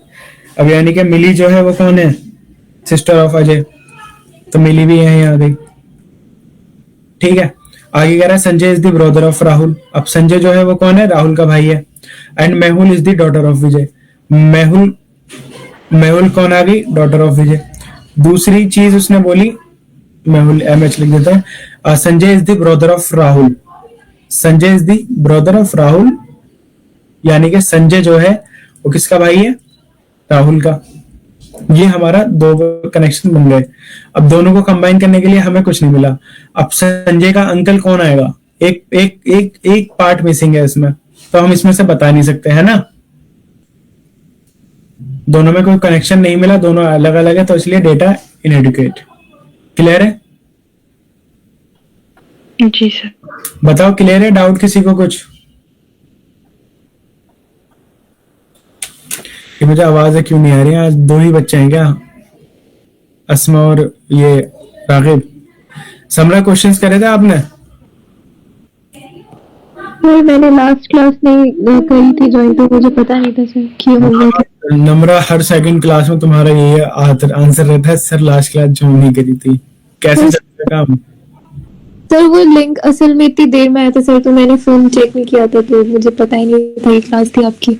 अब यानी कि मिली जो है वो कौन है? Sister of Ajay. तो मिली भी है यहाँ गई. ठीक है. आगे कह रहा है Sanjay is the brother of Rahul. अब संजय जो है वो कौन है? राहुल का भाई है. And Mehul is the daughter of Vijay. Mehul कौन आ गई? Daughter of Vijay. दूसरी चीज उसने बोली, मेहुल MH लिख देता है. Sanjay is the brother of Rahul. Sanjay is the brother of Rahul, यानी कि संजय जो है वो किसका भाई है? राहुल का. ये हमारा दो कनेक्शन बन गए. अब दोनों को कंबाइन करने के लिए हमें कुछ नहीं मिला. अब संजय का अंकल कौन आएगा? एक पार्ट मिसिंग है इसमें, तो हम इसमें से बता नहीं सकते, है ना. दोनों में कोई कनेक्शन नहीं मिला, दोनों अलग अलग है, तो इसलिए डेटा इनएडिक्वेट. क्लियर है? जी सर. बताओ क्लियर है? डाउट किसी को कुछ? ये मुझे आवाज क्यों नहीं आ रही है? आज दो ही बच्चे हैं क्या? अस्मा और ये रागिब. समरा क्वेश्चंस करे थे आपने? सर मैंने लास्ट क्लास में करी थी ज्वाइन, तो मुझे पता नहीं था सर क्यों हो गया था. नम्रा हर सेकंड क्लास में तुम्हारा ये आंसर रहता है, सर लास्ट क्लास ज्वाइन नहीं करी थी. कैसे चलता काम? सर वो लिंक असल में इतनी देर में आया था सर, तो मैंने फोन चेक नहीं किया था, तो मुझे पता ही नहीं था कि क्लास थी आपकी.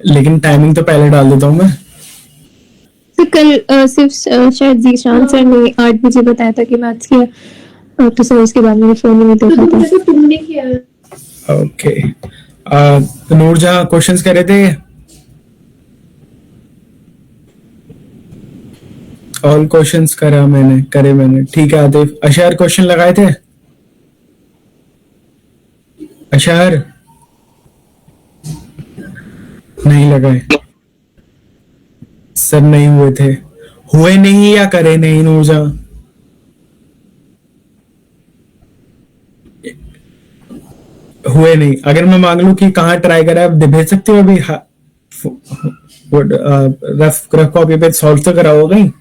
लेकिन टाइमिंग तो पहले डाल देता हूँ मैं. तो कल सिर्फ शायद जीशान सर ने 8 बजे बताया था कि मैथ्स किया, तो सर उसके बाद मैंने फोन नहीं देखा था. तुमने किया? ओके. तो नूरजहां क्वेश्चंस कर रहे थे. ऑल क्वेश्चंस करे मैंने. ठीक है. आतिफ, अशहर क्वेश्चन लगाए थे? अशहर नहीं लगाए. सर नहीं हुए थे. हुए नहीं या करे नहीं? नूरजहां हुए नहीं. अगर मैं मांग लूं कि कहाँ ट्राई करा, आप भेज सकते हो अभी? रफ कॉपी पे सॉल्व तो करा होगा ही.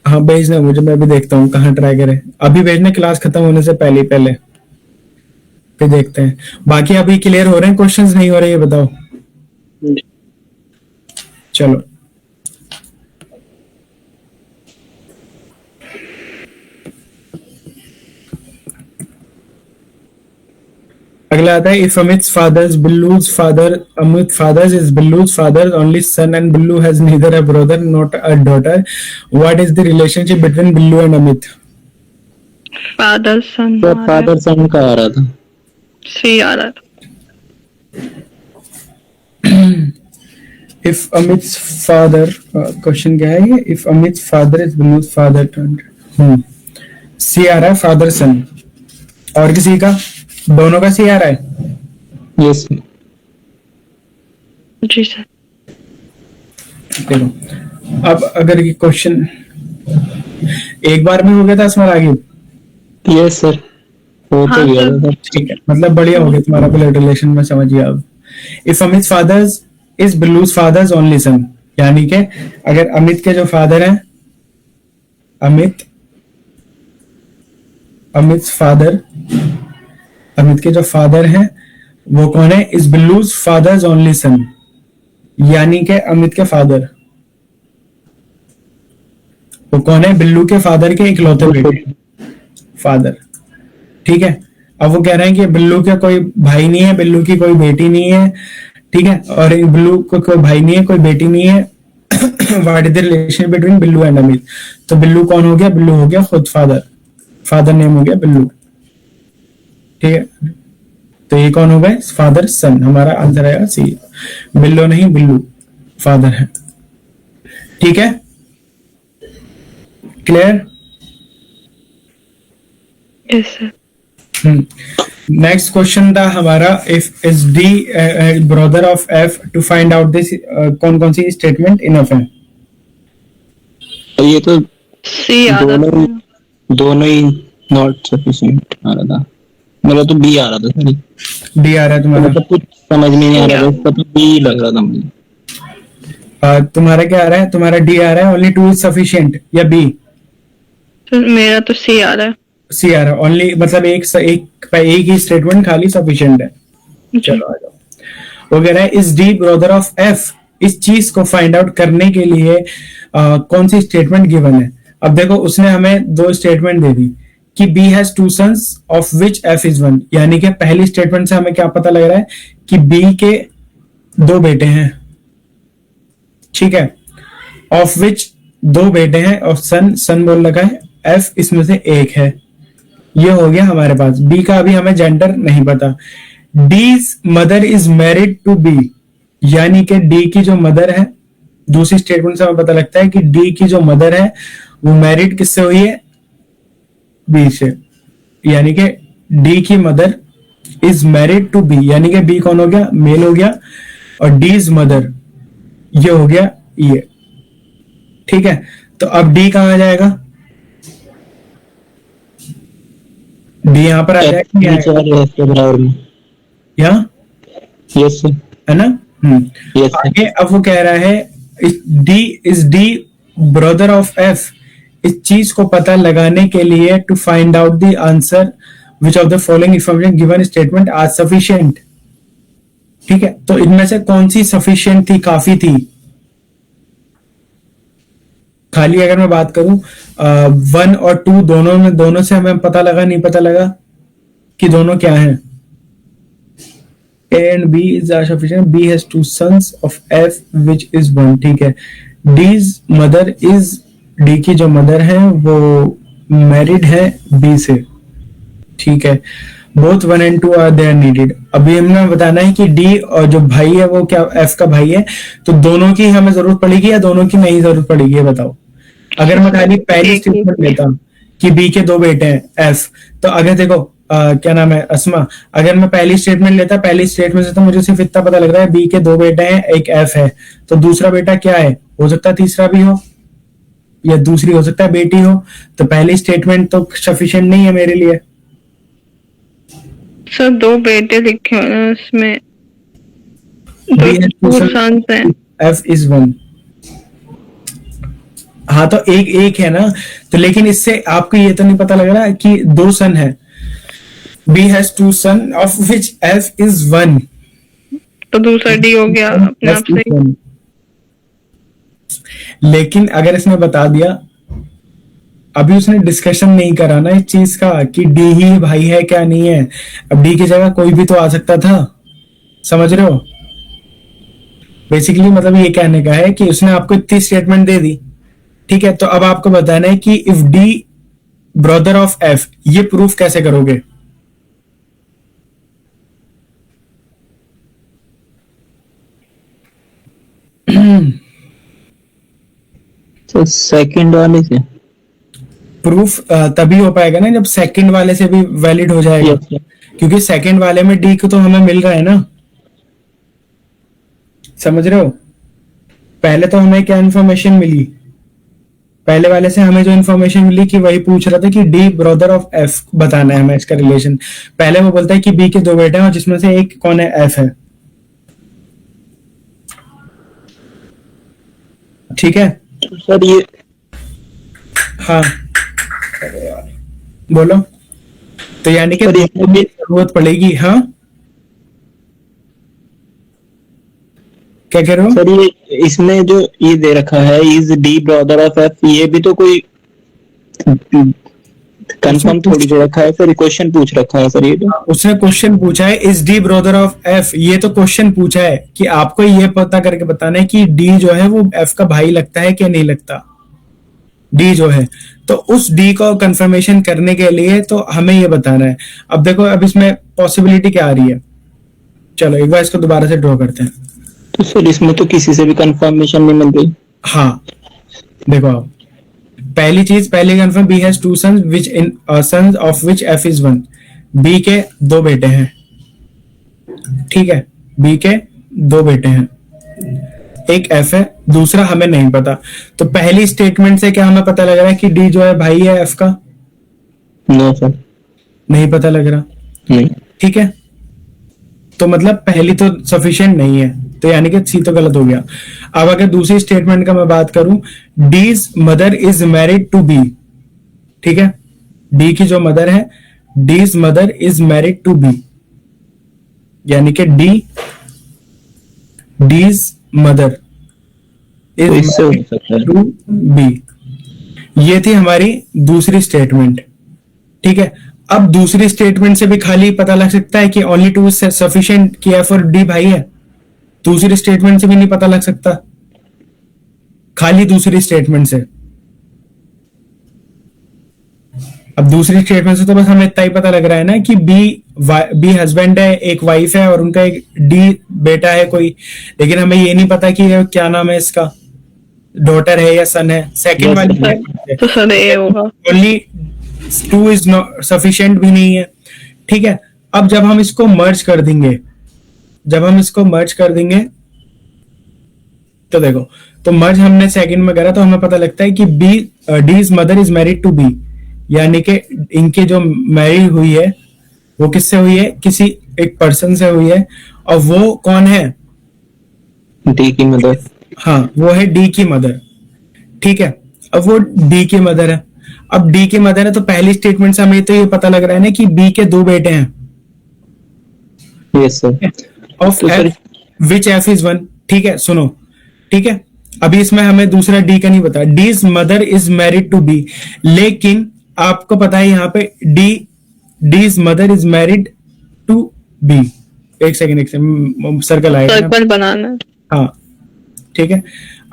हाँ भेजना मुझे, मैं भी देखता हूँ कहाँ ट्राई करें. अभी भेजने, क्लास खत्म होने से पहले फिर देखते हैं. बाकी अभी क्लियर हो रहे हैं? क्वेश्चंस नहीं हो रहे, ये बताओ. चलो अगला आता है. If Amit's father's Billu's father, Amit father's is Billu's father's only son and Billu has neither a brother not a daughter, what is the relationship between Billu and Amit? Father son. Sir father son का आ रहा था. सी आ रहा था. If Amit's father, क्वेश्चन क्या है ये? If Amit's father is Billu's father, सी आ रहा है, फादर सन. और किसी का? दोनों का सी आ रहा है? यस जी सर. देखो अब अगर ये क्वेश्चन एक बार में हो गया था इसमें आगे. यस सर, हो तो गया था. ठीक है, मतलब बढ़िया हो गया तुम्हारा ब्लड रिलेशन में, समझ गया अब. If Amit father's is Billu's father's only son, यानी कि अगर अमित के जो फादर हैं, अमित के जो फादर हैं वो कौन है? Is Billu's father's only son, यानी कि अमित के फादर वो कौन है? बिल्लू के फादर के इकलौते बेटे, फादर. ठीक है. अब वो कह रहे हैं कि बिल्लू का कोई भाई नहीं है, बिल्लू की कोई बेटी नहीं है. ठीक है. और बिल्लू को कोई भाई नहीं है, कोई बेटी नहीं है. What is the relation between Billu and Amit? तो बिल्लू कौन हो गया? बिल्लू हो गया खुद फादर नेम हो गया बिल्लू. ठीक है. तो ये कौन हो गए? फादर सन। हमारा आंसर आएगा सी। बिल्लो नहीं, बिल्लू फादर है। ठीक है, clear? Yes sir. Next question था हमारा, if is D brother of F, to find out this, कौन कौन सी स्टेटमेंट इनफ है? ये तो सी आ रहा था। दोनों ही नॉट सफिशिएंट आ रहा था। मेरा तो बी आ रहा था सर। डी आ रहा है तुम्हारा? मतलब कुछ समझ में नहीं आ रहा था, इसका तो बी लग रहा था मुझे। तुम्हारा क्या आ रहा है? तुम्हारा डी आ रहा है, ओनली टू इज सफिशिएंट, या बी? मेरा तो सी आ रहा है। सी आ रहा है ओनली, मतलब एक ही स्टेटमेंट खाली सफिशिएंट है। चलो आ जाओ। वो कह रहा है is D brother of F, इस चीज को फाइंड आउट करने के लिए कौन सी स्टेटमेंट गिवन है? अब देखो, उसने हमें दो स्टेटमेंट दे दी कि B has two sons of which F is one, यानी कि पहली स्टेटमेंट से हमें क्या पता लग रहा है कि बी के दो बेटे हैं। ठीक है, ऑफ विच दो बेटे हैं, और सन बोल लगा है, एफ इसमें से एक है। ये हो गया हमारे पास। बी का अभी हमें जेंडर नहीं पता। D's mother is married to B, यानी कि डी की जो मदर है, दूसरी स्टेटमेंट से हमें पता लगता है कि डी की जो मदर है वो मैरिड किससे हुई है? बी से। यानी कि डी की mother is married to B, यानी कि बी कौन हो गया? मेल हो गया, और डीज मदर ये हो गया ये। ठीक है, तो अब डी कहां आ जाएगा? डी यहां पर आ जाएगा, यहाँ यस सर, है ना? Yes sir. आगे अब वो कह रहा है D is D brother of F, इस चीज को पता लगाने के लिए to find out the answer which of the following information given statement are sufficient. ठीक है, तो इनमें से कौन सी सफिशिएंट थी, काफी थी? खाली अगर मैं बात करूं 1 और 2 दोनों से हमें पता लगा नहीं पता लगा कि दोनों क्या हैं? A and B is sufficient. B has two sons of F which is 1. ठीक है, D's mother is, D की जो मदर है वो मैरिड है B से। ठीक है, both 1 and 2 are there needed. अभी हमें बताना है कि D और जो भाई है वो क्या F का भाई है, तो दोनों की हमें जरूरत पड़ेगी या दोनों की नहीं जरूरत पड़ेगी, ये बताओ। अगर मैं खाली पहली स्टेटमेंट लेता कि B के दो बेटे हैं F, तो अगर देखो क्या नाम है अस्मा, अगर मैं पहली स्टेटमेंट लेता, पहली स्टेटमेंट से तो मुझे सिर्फ इतना पता लग रहा है बी के दो बेटे हैं, एक एफ है, तो दूसरा बेटा क्या है? हो सकता है तीसरा भी हो, या दूसरी हो सकता है बेटी हो, तो पहली स्टेटमेंट तो सफिशिएंट नहीं है मेरे लिए। सर दो बेटे लिखे हुए हैं उसमें, दो सन्स हैं, एफ इज 1। हाँ, तो एक है ना, तो लेकिन इससे आपको ये तो नहीं पता लग रहा कि दो सन है। B has two son of which F is 1. तो दूसरा D हो गया अपने आप से। लेकिन अगर इसने बता दिया, अभी उसने डिस्कशन नहीं करा ना इस चीज का कि D ही भाई है क्या नहीं है, अब D की जगह कोई भी तो आ सकता था, समझ रहे हो? बेसिकली मतलब ये कहने का है कि उसने आपको इतनी स्टेटमेंट दे दी। ठीक है, तो अब आपको बताना है कि if D brother of F, ये प्रूफ कैसे करोगे? तो सेकंड वाले से प्रूफ तभी हो पाएगा ना जब सेकंड वाले से भी वैलिड हो जाएगा। yes, क्योंकि सेकंड वाले में डी को तो हमें मिल रहा है ना, समझ रहे हो? पहले तो हमें क्या इन्फॉर्मेशन मिली? पहले वाले से हमें जो इन्फॉर्मेशन मिली कि वही पूछ रहा था कि डी ब्रदर ऑफ एफ बताना है हमें इसका रिलेशन। पहले वो बोलता है कि बी के दो बेटे हैं और जिसमें से एक कौन है? एफ है। ठीक है सर, ये हाँ बोलो। तो यानी कि जरूरत पड़ेगी। हाँ, क्या कह रहे हो? सर ये इसमें जो ये दे रखा है is D brother of F, ये भी तो कोई कंफर्म थोड़ी दे रखा है सर, क्वेश्चन पूछ रखा है सर। ये तो उसने क्वेश्चन पूछा है is D brother of F, ये तो क्वेश्चन पूछा है कि आपको ये पता करके बताना है कि डी जो है वो एफ का भाई लगता है कि नहीं लगता। डी जो है, तो उस डी को कंफर्मेशन करने के लिए तो हमें ये बताना है। अब देखो, अब इसमें पॉसिबिलिटी क्या आ रही है, चलो एक बार इसको दोबारा से ड्रॉ करते हैं। तो सर इसमें तो किसी से भी कंफर्मेशन नहीं मिल रही। हाँ देखो, अब पहली चीज, पहली confirm, B has 2 sons which in sons of which F is 1। B के 2 बेटे हैं, ठीक है, बी के 2 बेटे हैं, एक एफ है, दूसरा हमें नहीं पता। तो पहली स्टेटमेंट से क्या हमें पता लग रहा है कि डी जो है भाई है एफ का? नो सर, नहीं पता लग रहा, नहीं। ठीक है, तो मतलब पहली तो सफिशिएंट नहीं है, तो यानी कि सी तो गलत हो गया। अब अगर दूसरी स्टेटमेंट का मैं बात करूं, D's mother is married to B, ठीक है, डी की जो मदर है, D's mother is married to B, यानी कि डीज मदर तो इज इससे हो सकता है। To be. ये थी हमारी दूसरी स्टेटमेंट, ठीक है। अब दूसरी स्टेटमेंट से भी खाली पता लग सकता है कि ओनली टू इज सफिशिएंट कि एफ और डी भाई है। दूसरी स्टेटमेंट से भी नहीं पता लग सकता, खाली दूसरी स्टेटमेंट से। अब दूसरी स्टेटमेंट से तो बस हमें इतना ही पता लग रहा है ना कि बी हस्बैंड है, एक वाइफ है और उनका एक डी बेटा है कोई, लेकिन हमें ये नहीं पता कि क्या नाम है इसका, डॉटर है या सन है। सेकंड वाली तो सर ए होगा। ओनली 2 इज नॉट सफिशिएंट भी नहीं है, ठीक है। अब जब हम इसको मर्ज कर देंगे, तो देखो, तो मर्ज हमने सेकंड में करा तो हमें पता लगता है कि D's mother is married to B, यानी कि इनकी जो मैरिज हुई है वो किससे हुई है, किसी एक पर्सन से हुई है, और वो कौन है, डी की मदर। हाँ वो है डी की मदर, ठीक है। अब वो डी की मदर है, अब डी की मदर है तो पहली स्टेटमेंट से हमें तो ये पता लग रहा है ना कि बी के 2 बेटे हैं, यस सर। ऑफ तो एफ विच एफ इज 1, ठीक है। सुनो, ठीक है, अभी इसमें हमें दूसरा डी का नहीं पता, D's mother is married to B, लेकिन आपको पता है यहाँ पे D's mother is married to B. एक सेकंड सर्कल आएगा, सर्कल बनाना। हाँ ठीक है।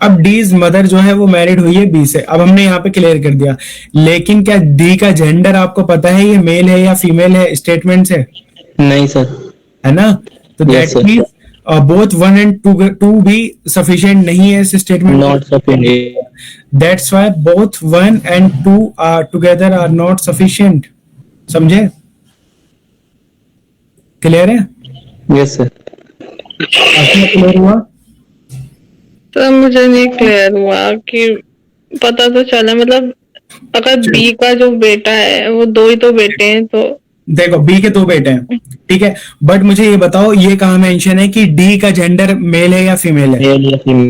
अब डीज मदर जो है वो मैरिड हुई है बी से, अब हमने यहाँ पे क्लियर कर दिया, लेकिन क्या डी का जेंडर आपको पता है ये मेल है या फीमेल है स्टेटमेंट से? नहीं सर। है ना, तो Yes, that sir. Means both 1 and 2 भी सफिशिएंट नहीं है इस statement, not sufficient. That's why both 1 and 2 are together are not sufficient. समझे? क्लियर है? Yes sir. आपको क्लियर हुआ? तो मुझे नहीं क्लियर हुआ कि पता तो चला, मतलब अगर बी का जो बेटा है वो 2 ही तो बेटे हैं, तो देखो बी के 2 बेटे हैं, ठीक है, बट मुझे ये बताओ ये कहाँ मेंशन है कि डी का जेंडर मेल है या फीमेल है? मेल या फीमेल।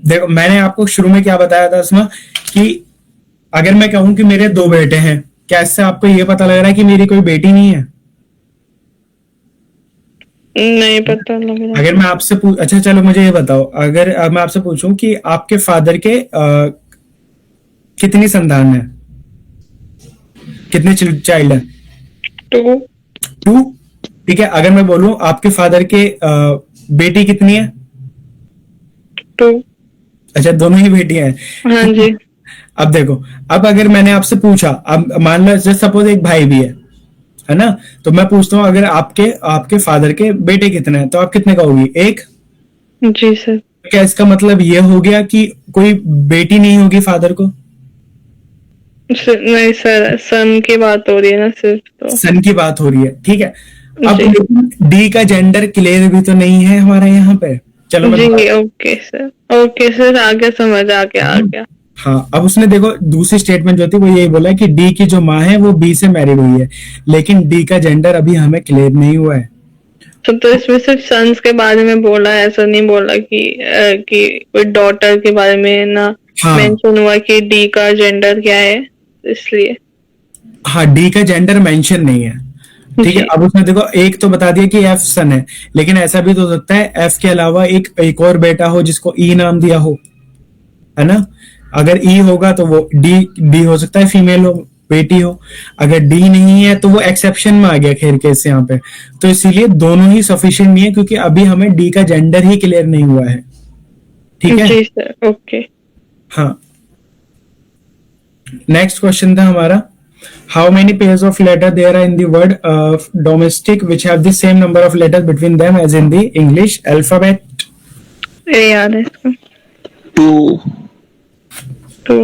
देखो मैंने आपको शुरू में क्या बताया था इसमें कि अगर मैं कहूं कि मेरे 2 बेटे हैं, क्या इससे आपको ये पता लग रहा है कि मेरी कोई बेटी नहीं है? नहीं पता लग रहा। अगर मैं आपसे अच्छा चलो मुझे ये बताओ, अगर मैं आपसे पूछूं कि आपके फादर के कितनी संतान है, कितने चाइल्ड है? 2, ठीक है। अगर मैं बोलूं आपके फादर के बेटी कितनी है? 2। अच्छा, दोनों ही बेटियां हैं। हाँ जी। अब देखो, अब अगर मैंने आपसे पूछा, अब मान लो जस्ट सपोज एक भाई भी है ना, तो मैं पूछता हूँ अगर आपके फादर के बेटे कितने हैं, तो आप कितने कहोगी? 1। जी सर। क्या इसका मतलब ये हो गया कि कोई बेटी नहीं होगी फादर को? नहीं सर, सन की बात हो रही है ना सिर्फ, तो सन की बात हो रही है, ठीक है। अब जी। डी का जेंडर क्लियर भी तो नहीं है हमारे यहाँ पे। चलो मैं जी ओके सर, आगे समझ आ गया। हाँ, अब उसने देखो दूसरी स्टेटमेंट जो थी वो यही बोला कि डी की जो माँ है वो बी से मैरिड हुई है, लेकिन डी का जेंडर अभी हमें क्लियर नहीं हुआ है। तो इसमें सिर्फ सन्स के बारे में बोला है, ऐसा नहीं बोला कि कोई डॉटर के बारे में ना हाँ। मेंशन हुआ कि डी का जेंडर क्या है, इसलिए। हाँ, डी का जेंडर मेंशन नहीं है, ठीक है। अब उसने देखो एक तो बता दिया कि एफ सन है, लेकिन ऐसा भी तो हो सकता है एफ के अलावा एक और बेटा हो जिसको ई नाम दिया हो, है ना। अगर ई होगा तो वो डी हो सकता है, फीमेल हो, बेटी हो। अगर डी नहीं है तो वो एक्सेप्शन में आ गया खैर केस यहाँ पे, तो इसीलिए दोनों ही सफिशिएंट नहीं है, क्योंकि अभी हमें डी का जेंडर ही क्लियर नहीं हुआ है, ठीक है। जी सर, ओके। हाँ, नेक्स्ट क्वेश्चन था हमारा, how many pairs of letter there are in the word domestic which have the same number of letters between them as in the English alphabet? ये याद है इसको, 2. तो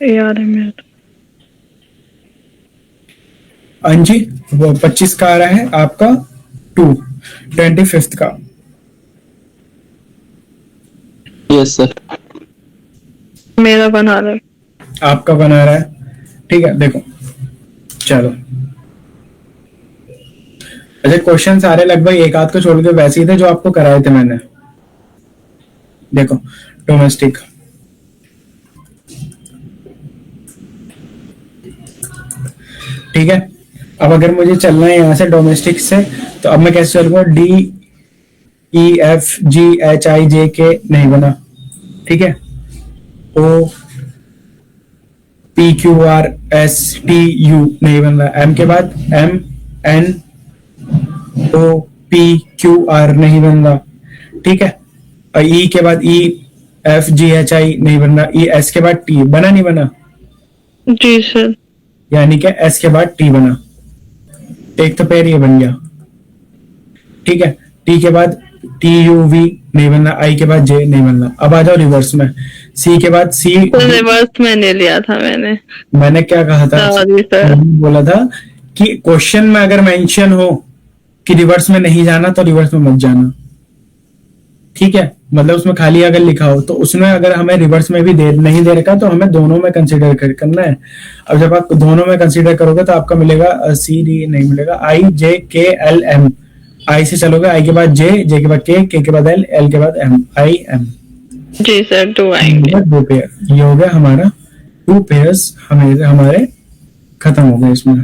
याद है मेरे को। अंजी, वो 25 का आ रहा है आपका 2, 25th का। Yes sir. मेरा बना रहा है। आपका बना रहा है, ठीक है। देखो चलो, अच्छा क्वेश्चन सारे लगभग एक आध को छोड़ के वैसे ही थे जो आपको कराए थे मैंने। देखो डोमेस्टिक, ठीक है। अब अगर मुझे चलना है यहां से डोमेस्टिक से, तो अब मैं कैसे चलूंगा? DEFGHIJK नहीं बना, ठीक है। OPQRSTU नहीं बन रहा। M के बाद MNOPQR नहीं बन रहा, ठीक है। और E के बाद EFGHI नहीं बन रहा। ES के बाद T बना नहीं बना, जी सर। यानी कि S के बाद T बना, एक तो पैर ये बन गया, ठीक है। T के बाद TUV नहीं बनना, I के बाद J नहीं बनना। अब आ जाओ रिवर्स में, C के बाद C। तो रिवर्स में ले लिया था मैंने क्या कहा था? Sorry sir. बोला था कि क्वेश्चन में अगर मेंशन हो कि रिवर्स में नहीं जाना तो रिवर्स में मत जाना, ठीक है। मतलब उसमें खाली अगर लिखा हो तो उसमें अगर हमें रिवर्स में भी नहीं दे रखा तो हमें दोनों में कंसीडर करना है। अब जब आप दोनों में कंसीडर करोगे तो आपका मिलेगा CD नहीं मिलेगा, IJKLM। I से चलोगे, I के बाद J के बाद K के बाद L के बाद M, IM। जी सर, 2 आएंगे। 2 पेयर, ये हो गया हमारा 2 पेयर्स, हमारे खत्म हो गए इसमें।